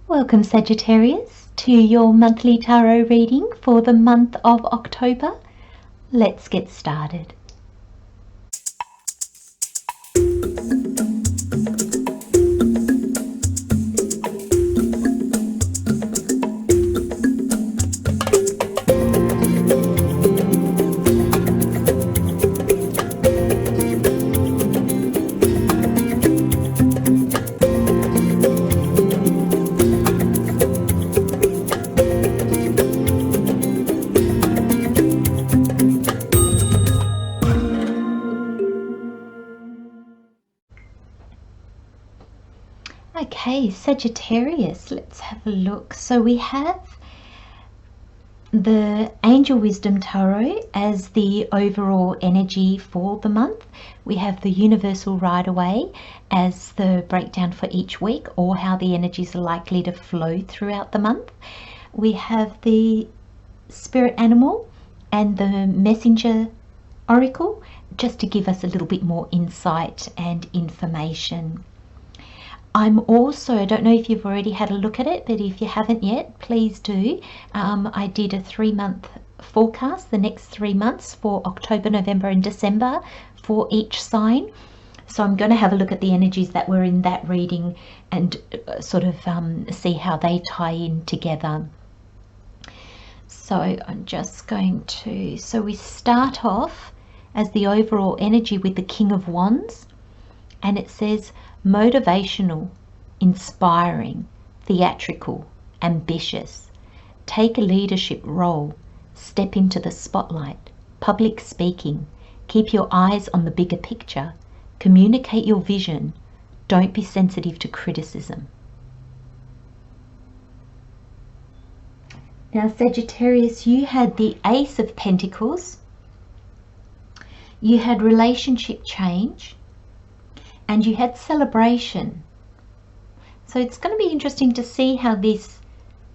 Welcome, Sagittarius, to your monthly tarot reading for the month of October. Let's get started. Okay, Sagittarius, let's have a look. So we have the Angel Wisdom Tarot as the overall energy for the month. We have the Universal Ride-Away as the breakdown for each week, or how the energies are likely to flow throughout the month. We have the Spirit Animal and the Messenger Oracle, just to give us a little bit more insight and information. I'm also, I don't know if you've already had a look at it, but if you haven't yet, please do. I did a 3-month forecast, the next 3 months for October, November and December for each sign. So I'm going to have a look at the energies that were in that reading and sort of see how they tie in together. So I'm just going to, so we start off as the overall energy with the King of Wands, and it says motivational, inspiring, theatrical, ambitious. Take a leadership role, step into the spotlight, public speaking, keep your eyes on the bigger picture, communicate your vision, don't be sensitive to criticism. Now, Sagittarius, you had the Ace of Pentacles, you had relationship change, and you had celebration. So it's going to be interesting to see how this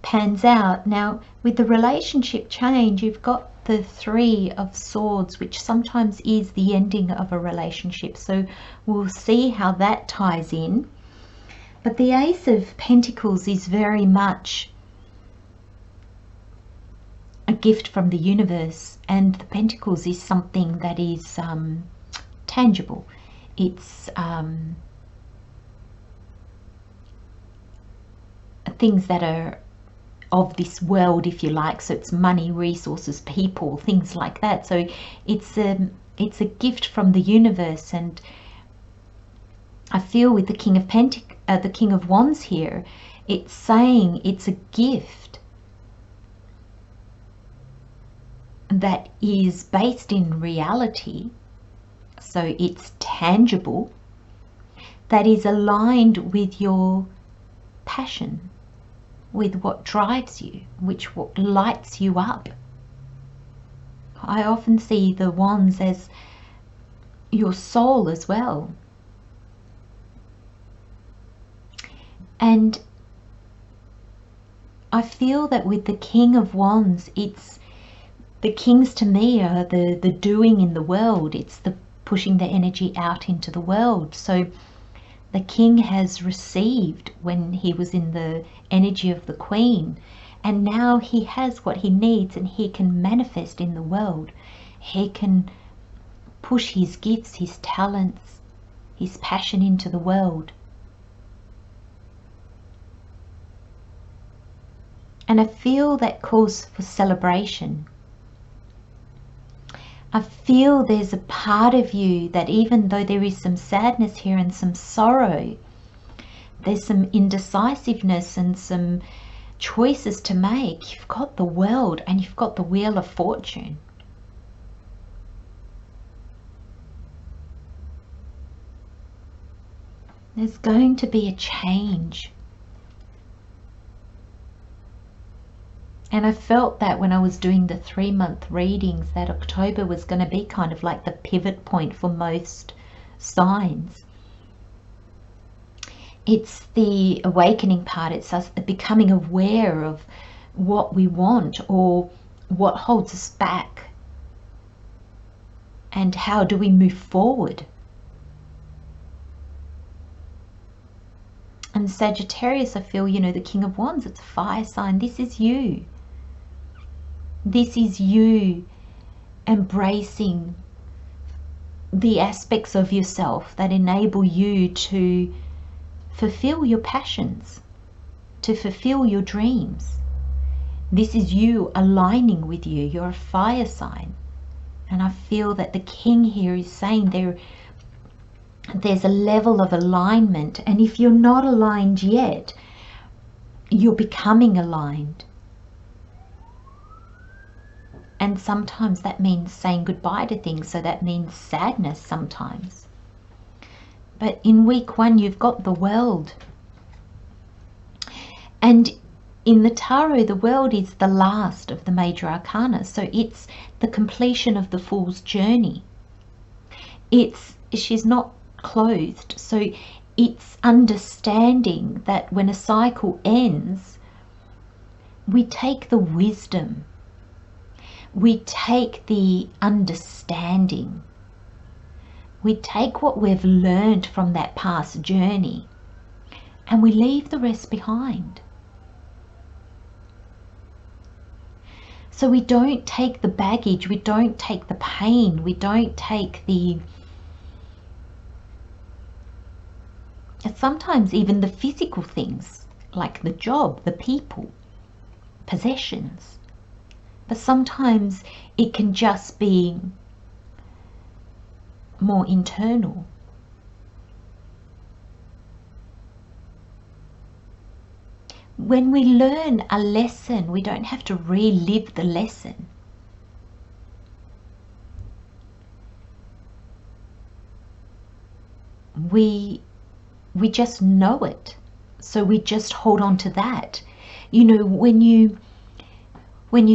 pans out. Now, with the relationship change, you've got the Three of Swords, which sometimes is the ending of a relationship. So we'll see how that ties in. But the Ace of Pentacles is very much a gift from the universe, and the Pentacles is something that is tangible. It's things that are of this world, if you like. So it's money, resources, people, things like that. So it's a gift from the universe, and I feel with the King of the King of Wands here, it's saying it's a gift that is based in reality. So it's tangible, that is aligned with your passion, with what drives you, what lights you up. I often see the wands as your soul as well. And I feel that with the King of Wands, it's the kings to me are the doing in the world. It's the pushing the energy out into the world. So the king has received when he was in the energy of the queen, and now he has what he needs, and he can manifest in the world. He can push his gifts, his talents, his passion into the world. And I feel that calls for celebration. I feel there's a part of you that, even though there is some sadness here and some sorrow, there's some indecisiveness and some choices to make. You've got the World and you've got the Wheel of Fortune. There's going to be a change. And I felt that when I was doing the 3-month readings, that October was going to be kind of like the pivot point for most signs. It's the awakening part. It's us becoming aware of what we want or what holds us back. And how do we move forward? And Sagittarius, I feel, you know, the King of Wands, it's a fire sign. This is you. This is you embracing the aspects of yourself that enable you to fulfill your passions, to fulfill your dreams. This is you aligning with you. You're a fire sign. And I feel that the King here is saying there's a level of alignment. And if you're not aligned yet, you're becoming aligned. And sometimes that means saying goodbye to things. So that means sadness sometimes. But in week 1, you've got the World. And in the Tarot, the World is the last of the major arcana. So it's the completion of the Fool's journey. She's not clothed. So it's understanding that when a cycle ends, we take the wisdom. We take the understanding. We take what we've learned from that past journey and we leave the rest behind. So we don't take the baggage, we don't take the pain, we don't take sometimes even the physical things, like the job, the people, possessions. But sometimes it can just be more internal. When we learn a lesson, we don't have to relive the lesson. We just know it. So we just hold on to that. You know, when you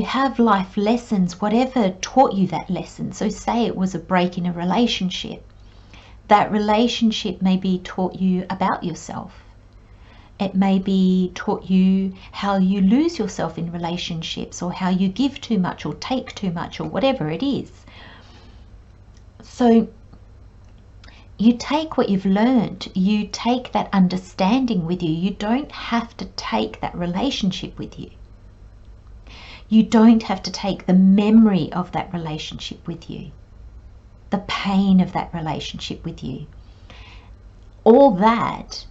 have life lessons, whatever taught you that lesson, so say it was a break in a relationship, that relationship maybe taught you about yourself. It may be taught you how you lose yourself in relationships, or how you give too much or take too much, or whatever it is. So you take what you've learned, you take that understanding with you. You don't have to take that relationship with you. You don't have to take the memory of that relationship with you, the pain of that relationship with you. All that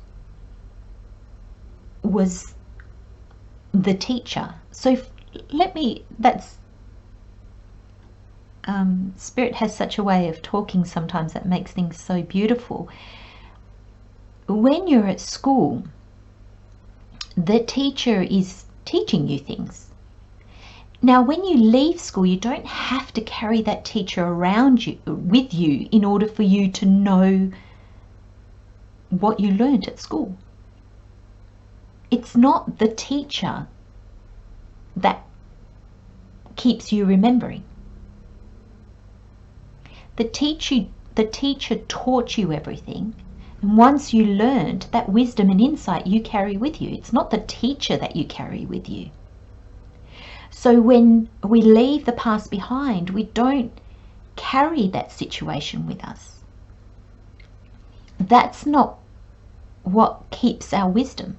was the teacher. So Spirit has such a way of talking sometimes that makes things so beautiful. When you're at school, the teacher is teaching you things. Now, when you leave school, you don't have to carry that teacher around you, with you, in order for you to know what you learned at school. It's not the teacher that keeps you remembering. The teacher taught you everything, and once you learned, that wisdom and insight you carry with you. It's not the teacher that you carry with you. So when we leave the past behind, we don't carry that situation with us. That's not what keeps our wisdom.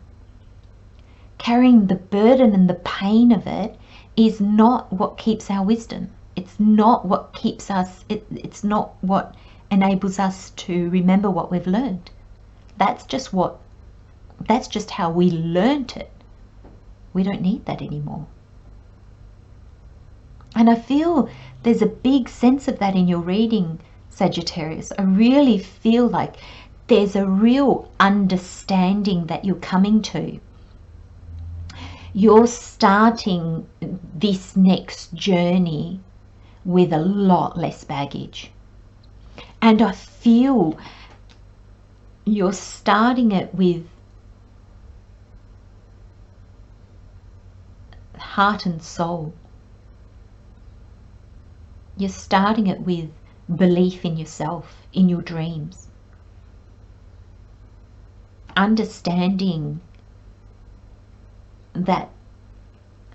Carrying the burden and the pain of it is not what keeps our wisdom. It's not what keeps us, it's not what enables us to remember what we've learned. That's just how we learnt it. We don't need that anymore. And I feel there's a big sense of that in your reading, Sagittarius. I really feel like there's a real understanding that you're coming to. You're starting this next journey with a lot less baggage. And I feel you're starting it with heart and soul. You're starting it with belief in yourself, in your dreams. Understanding that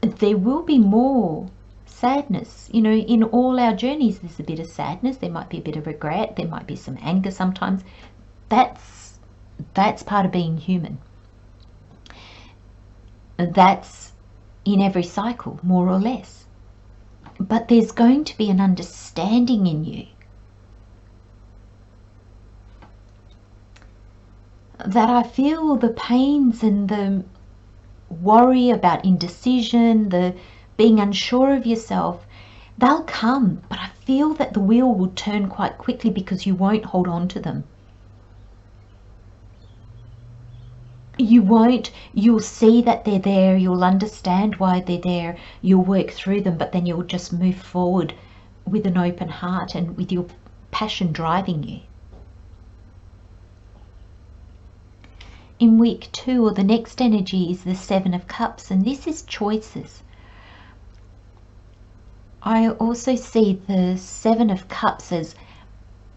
there will be more sadness. You know, in all our journeys, there's a bit of sadness. There might be a bit of regret. There might be some anger sometimes. That's part of being human. That's in every cycle, more or less. But there's going to be an understanding in you that I feel the pains and the worry about indecision, the being unsure of yourself, they'll come, but I feel that the wheel will turn quite quickly because you won't hold on to them. You'll see that they're there, you'll understand why they're there, you'll work through them, but then you'll just move forward with an open heart and with your passion driving you. In week 2, or the next energy, is the 7 of Cups, and this is choices. I also see the 7 of Cups as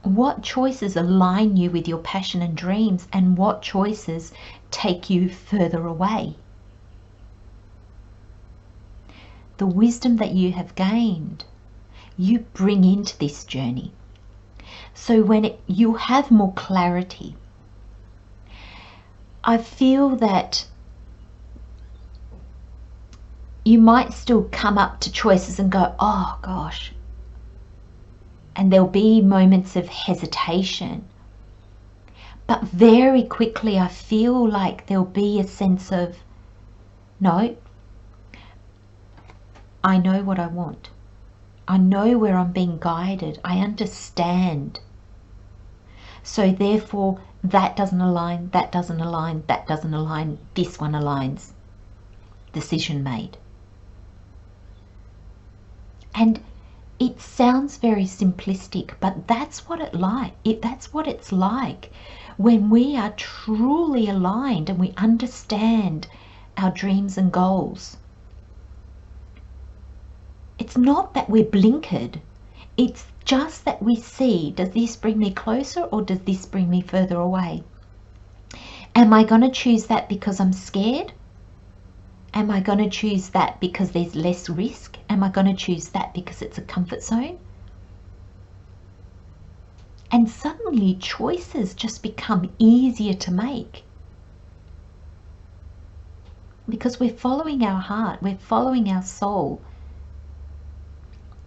what choices align you with your passion and dreams, and what choices take you further away. The wisdom that you have gained, you bring into this journey. So when you have more clarity, I feel that you might still come up to choices and go, oh gosh, and there'll be moments of hesitation. But very quickly I feel like there'll be a sense of, no, I know what I want. I know where I'm being guided. I understand. So therefore, that doesn't align, that doesn't align, that doesn't align, this one aligns. Decision made. And it sounds very simplistic, but that's what that's what it's like when we are truly aligned and we understand our dreams and goals. It's not that we're blinkered. It's just that we see, does this bring me closer or does this bring me further away? Am I going to choose that because I'm scared? Am I going to choose that because there's less risk? Am I going to choose that because it's a comfort zone? And suddenly choices just become easier to make. Because we're following our heart, we're following our soul.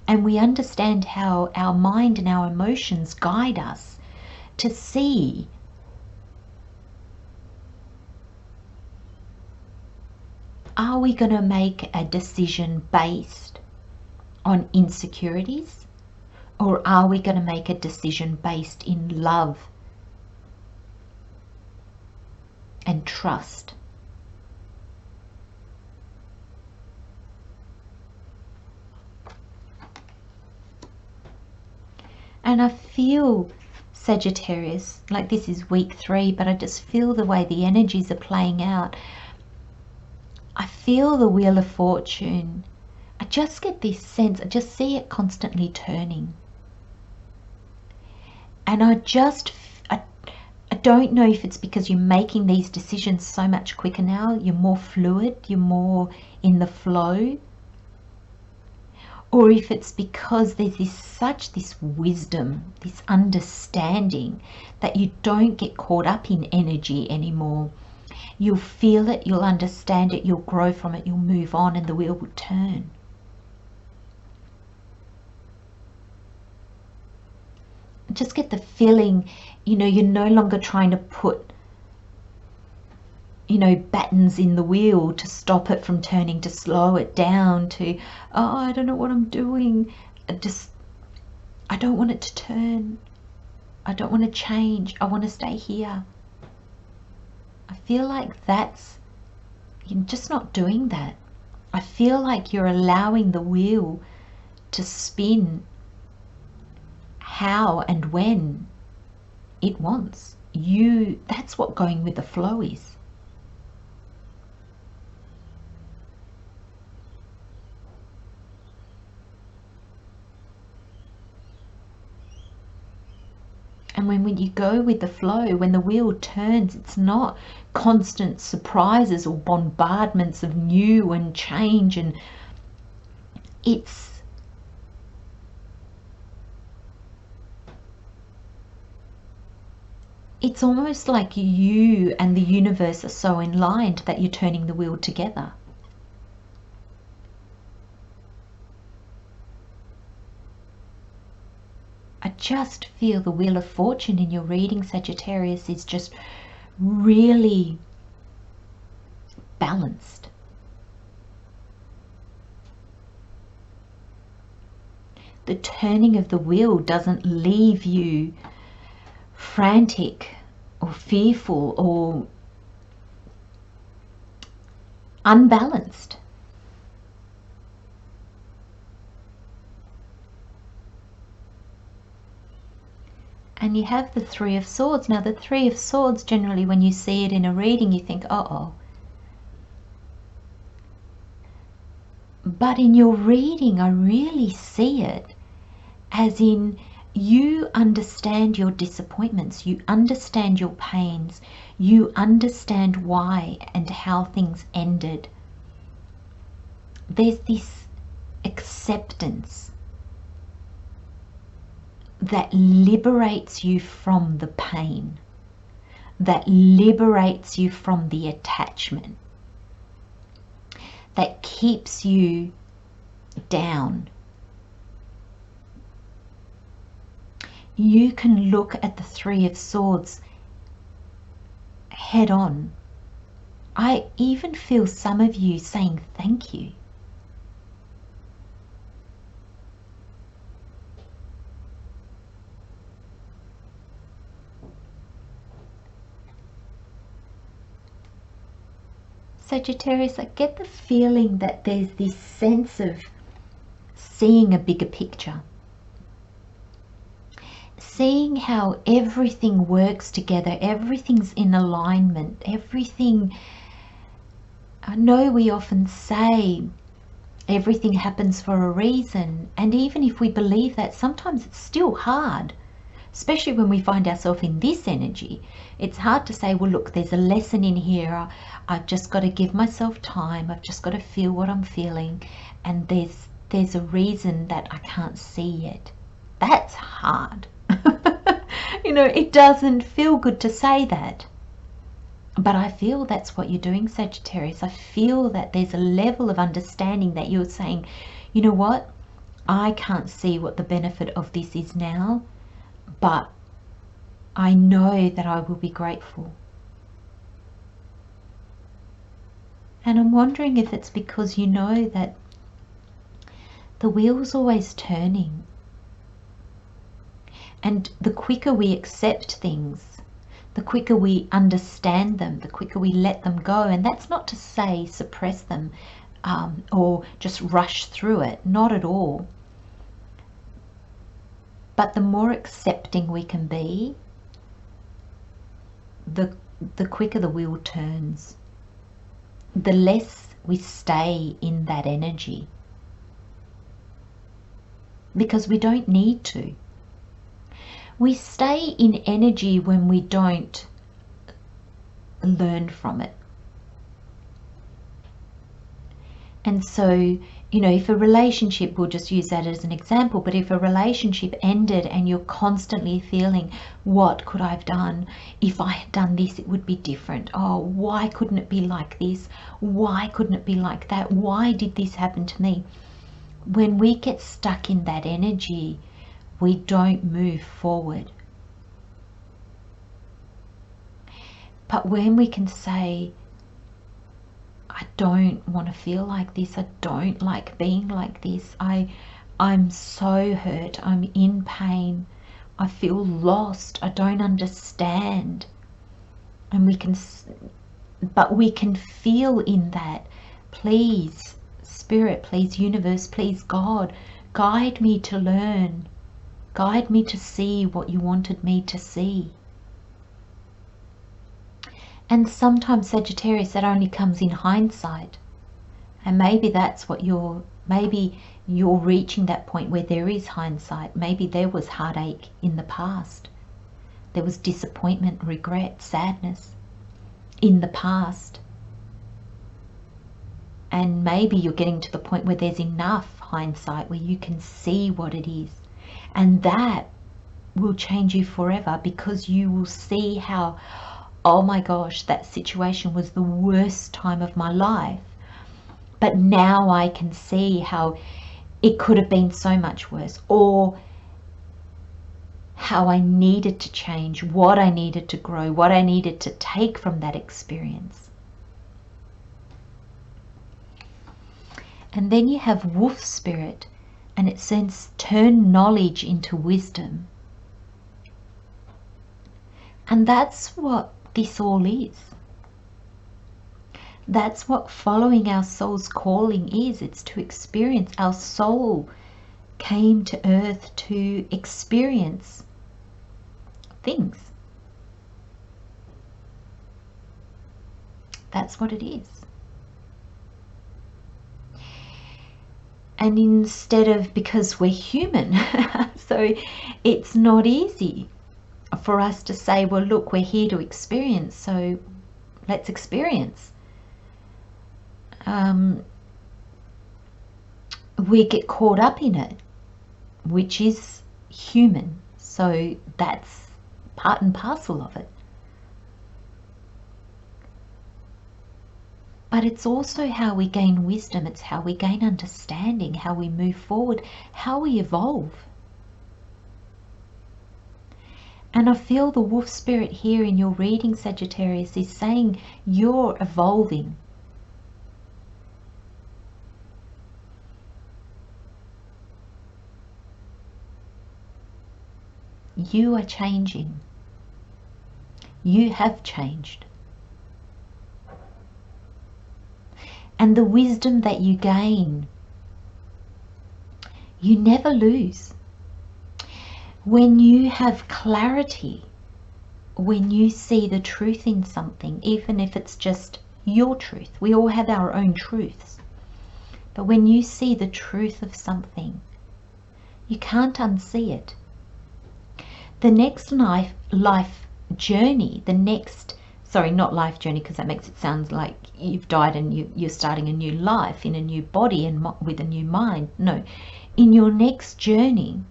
And we understand how our mind and our emotions guide us to see are we going to make a decision based on insecurities, or are we going to make a decision based in love and trust? And I feel, Sagittarius, like this is week 3, but I just feel the way the energies are playing out. I feel the Wheel of Fortune. I just get this sense, I just see it constantly turning. And I don't know if it's because you're making these decisions so much quicker now, you're more fluid, you're more in the flow, or if it's because there's this wisdom, this understanding that you don't get caught up in energy anymore. You'll feel it, you'll understand it, you'll grow from it, you'll move on, and the wheel will turn. Just get the feeling, you're no longer trying to put, battens in the wheel to stop it from turning, to slow it down, to, oh, I don't know what I'm doing. I don't want it to turn. I don't want to change. I want to stay here. I feel like you're just not doing that. I feel like you're allowing the wheel to spin how and when it wants. That's what going with the flow is. And when you go with the flow, when the wheel turns, it's not constant surprises or bombardments of new and change, and it's almost like you and the universe are so aligned that you're turning the wheel together. just feel the Wheel of Fortune in your reading, Sagittarius, is just really balanced. The turning of the wheel doesn't leave you frantic or fearful or unbalanced. And you have the Three of Swords. Now the Three of Swords, generally when you see it in a reading, you think, uh-oh. But in your reading, I really see it as in, you understand your disappointments, you understand your pains, you understand why and how things ended. There's this acceptance that liberates you from the pain, that liberates you from the attachment, that keeps you down. You can look at the Three of Swords head on. I even feel some of you saying thank you. Sagittarius, I get the feeling that there's this sense of seeing a bigger picture. Seeing how everything works together, everything's in alignment, everything. I know we often say everything happens for a reason, and even if we believe that, sometimes it's still hard, especially when we find ourselves in this energy. It's hard to say, well, look, there's a lesson in here. I've just got to give myself time. I've just got to feel what I'm feeling, and there's a reason that I can't see yet. That's hard. You know, it doesn't feel good to say that, but I feel that's what you're doing, Sagittarius. I feel that there's a level of understanding that you're saying, you know what, I can't see what the benefit of this is now, but I know that I will be grateful. And I'm wondering if it's because you know that the wheel's always turning. And the quicker we accept things, the quicker we understand them, the quicker we let them go. And that's not to say suppress them or just rush through it, not at all. But the more accepting we can be, the quicker the wheel turns, the less we stay in that energy. Because we don't need to. We stay in energy when we don't learn from it. And so, you know, if a relationship, we'll just use that as an example, but if a relationship ended and you're constantly feeling, what could I have done? If I had done this, it would be different. Oh, why couldn't it be like this? Why couldn't it be like that? Why did this happen to me? When we get stuck in that energy, we don't move forward. But when we can say, I don't want to feel like this, I don't like being like this, I'm so hurt, I'm in pain, I feel lost, I don't understand. And we can feel in that, please Spirit, please Universe, please God, guide me to learn. Guide me to see what you wanted me to see. And sometimes, Sagittarius, that only comes in hindsight. And maybe that's what maybe you're reaching that point where there is hindsight. Maybe there was heartache in the past. There was disappointment, regret, sadness in the past. And maybe you're getting to the point where there's enough hindsight where you can see what it is. And that will change you forever, because you will see how, oh my gosh, that situation was the worst time of my life. But now I can see how it could have been so much worse. Or how I needed to change, what I needed to grow, what I needed to take from that experience. And then you have wolf spirit, and it says turn knowledge into wisdom. And that's what this all is. That's what following our soul's calling is. It's to experience. Our soul came to earth to experience things. That's what it is. And instead of, because we're human, so it's not easy for us to say, well, look, we're here to experience, so let's experience. We get caught up in it, which is human. So that's part and parcel of it. But it's also how we gain wisdom. It's how we gain understanding, how we move forward, how we evolve. And I feel the wolf spirit here in your reading, Sagittarius, is saying you're evolving. You are changing. You have changed. And the wisdom that you gain, you never lose. When you have clarity, when you see the truth in something, even if it's just your truth, we all have our own truths. But when you see the truth of something, you can't unsee it. The next life journey, sorry, not life journey, because that makes it sound like you've died and you're starting a new life in a new body and with a new mind. No, in your next journey,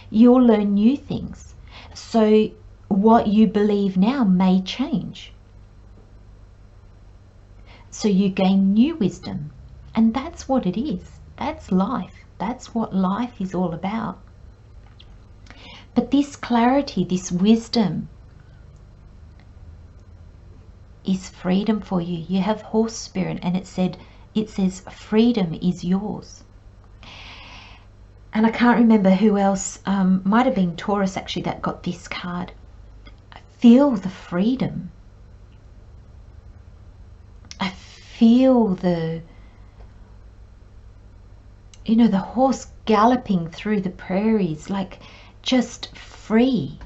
you'll learn new things. So what you believe now may change. So you gain new wisdom. And that's what it is. That's life. That's what life is all about. But this clarity, this wisdom, is freedom for you. You have horse spirit, and it says freedom is yours. And I can't remember who else, might have been Taurus actually that got this card. I feel the freedom. I feel the horse galloping through the prairies, like just free.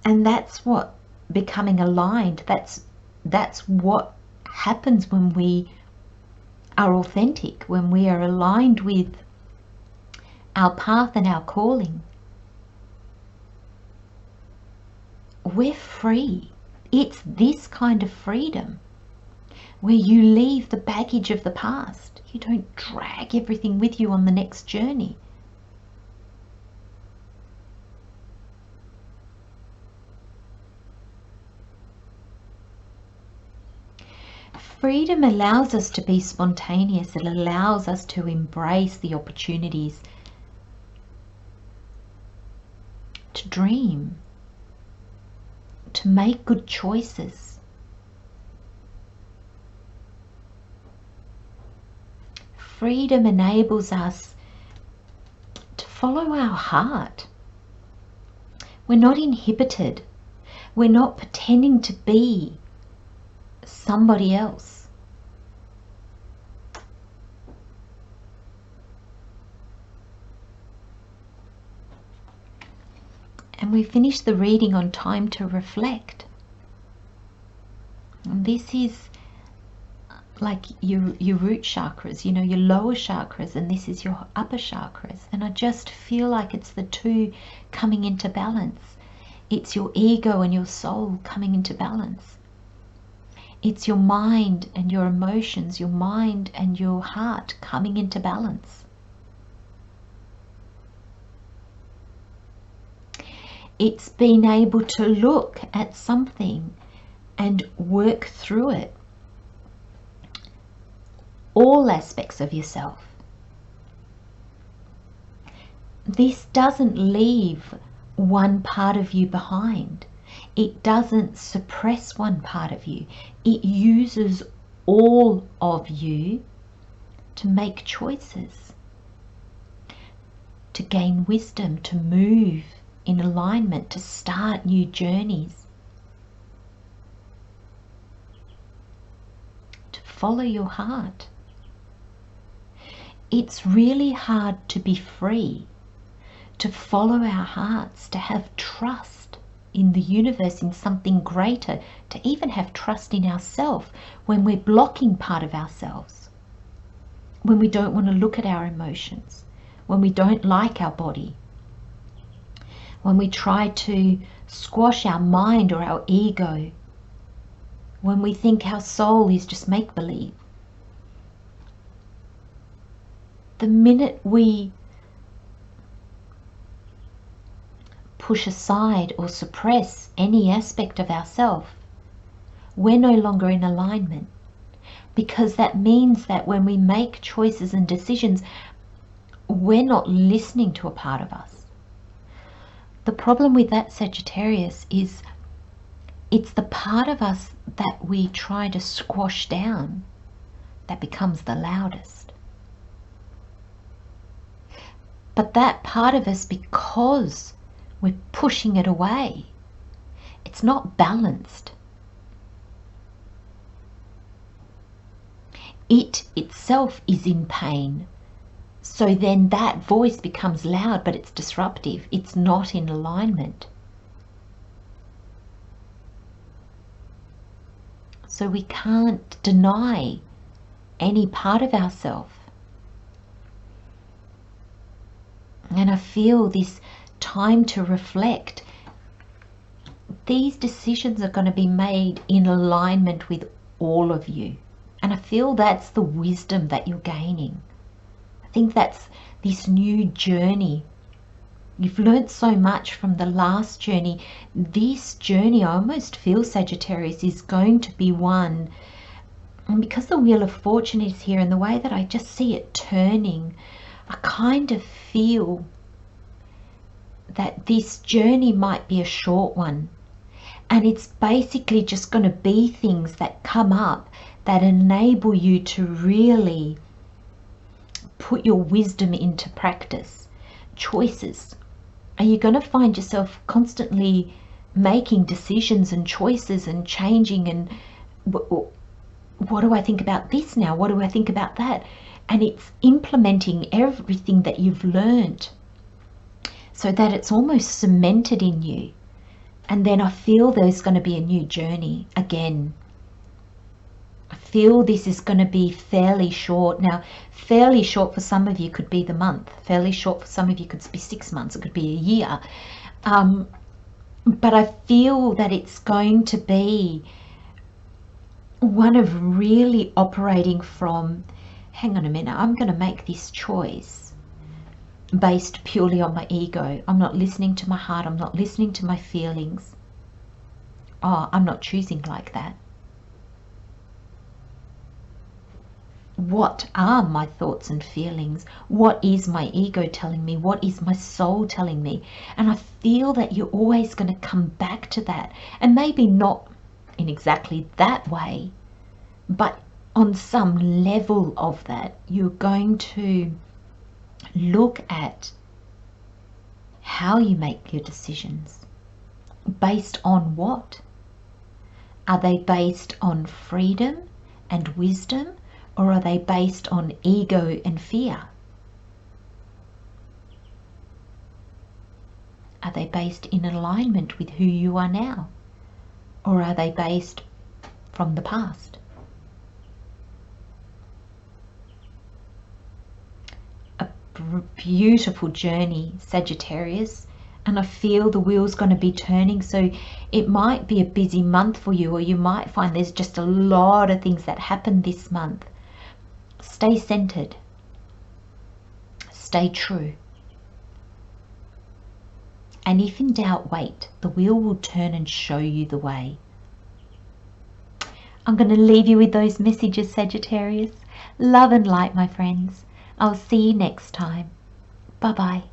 And that's what becoming aligned, that's what happens when we are authentic, when we are aligned with our path and our calling. We're free. It's this kind of freedom where you leave the baggage of the past. You don't drag everything with you on the next journey. Freedom allows us to be spontaneous. It allows us to embrace the opportunities, to dream, to make good choices. Freedom enables us to follow our heart. We're not inhibited. We're not pretending to be somebody else. And we finish the reading on time to reflect. And this is like your root chakras, your lower chakras, and this is your upper chakras. And I just feel like it's the two coming into balance. It's your ego and your soul coming into balance. It's your mind and your emotions, your mind and your heart coming into balance. It's being able to look at something and work through it. All aspects of yourself. this doesn't leave one part of you behind. It doesn't suppress one part of you. It uses all of you to make choices, to gain wisdom, to move in alignment, to start new journeys, to follow your heart. It's really hard to be free, to follow our hearts, to have trust in the universe, in something greater, to even have trust in ourselves when we're blocking part of ourselves, when we don't want to look at our emotions, when we don't like our body, when we try to squash our mind or our ego, when we think our soul is just make-believe. The minute we push aside or suppress any aspect of ourselves, we're no longer in alignment, because that means that when we make choices and decisions, we're not listening to a part of us. The problem with that, Sagittarius, is it's the part of us that we try to squash down that becomes the loudest. But that part of us, because we're pushing it away, it's not balanced. It itself is in pain. So then that voice becomes loud, but it's disruptive. It's not in alignment. So we can't deny any part of ourselves. And I feel this time to reflect. These decisions are going to be made in alignment with all of you. And I feel that's the wisdom that you're gaining. I think that's this new journey. You've learned so much from the last journey. This journey, I almost feel, Sagittarius, is going to be one. And because the Wheel of Fortune is here and the way that I just see it turning, I kind of feel that this journey might be a short one. And it's basically just going to be things that come up that enable you to really put your wisdom into practice. Choices. Are you going to find yourself constantly making decisions and choices and changing, and what do I think about this now? What do I think about that? And it's implementing everything that you've learned so that it's almost cemented in you. And then I feel there's going to be a new journey again. I feel this is going to be fairly short. Now, fairly short for some of you could be the month. Fairly short for some of you could be 6 months. It could be a year. But I feel that it's going to be one of really operating from, hang on a minute, I'm going to make this choice based purely on my ego. I'm not listening to my heart. I'm not listening to my feelings. Oh, I'm not choosing like that. What are my thoughts and feelings? What is my ego telling me? What is my soul telling me? And I feel that you're always going to come back to that. And maybe not in exactly that way, but on some level of that, you're going to look at how you make your decisions. Based on what? Are they based on freedom and wisdom? Or are they based on ego and fear? Are they based in alignment with who you are now? Or are they based from the past? A beautiful journey, Sagittarius. And I feel the wheel's going to be turning, so it might be a busy month for you, or you might find there's just a lot of things that happen this month. Stay centered. Stay true. And if in doubt, wait. The wheel will turn and show you the way. I'm going to leave you with those messages, Sagittarius. Love and light, my friends. I'll see you next time. Bye-bye.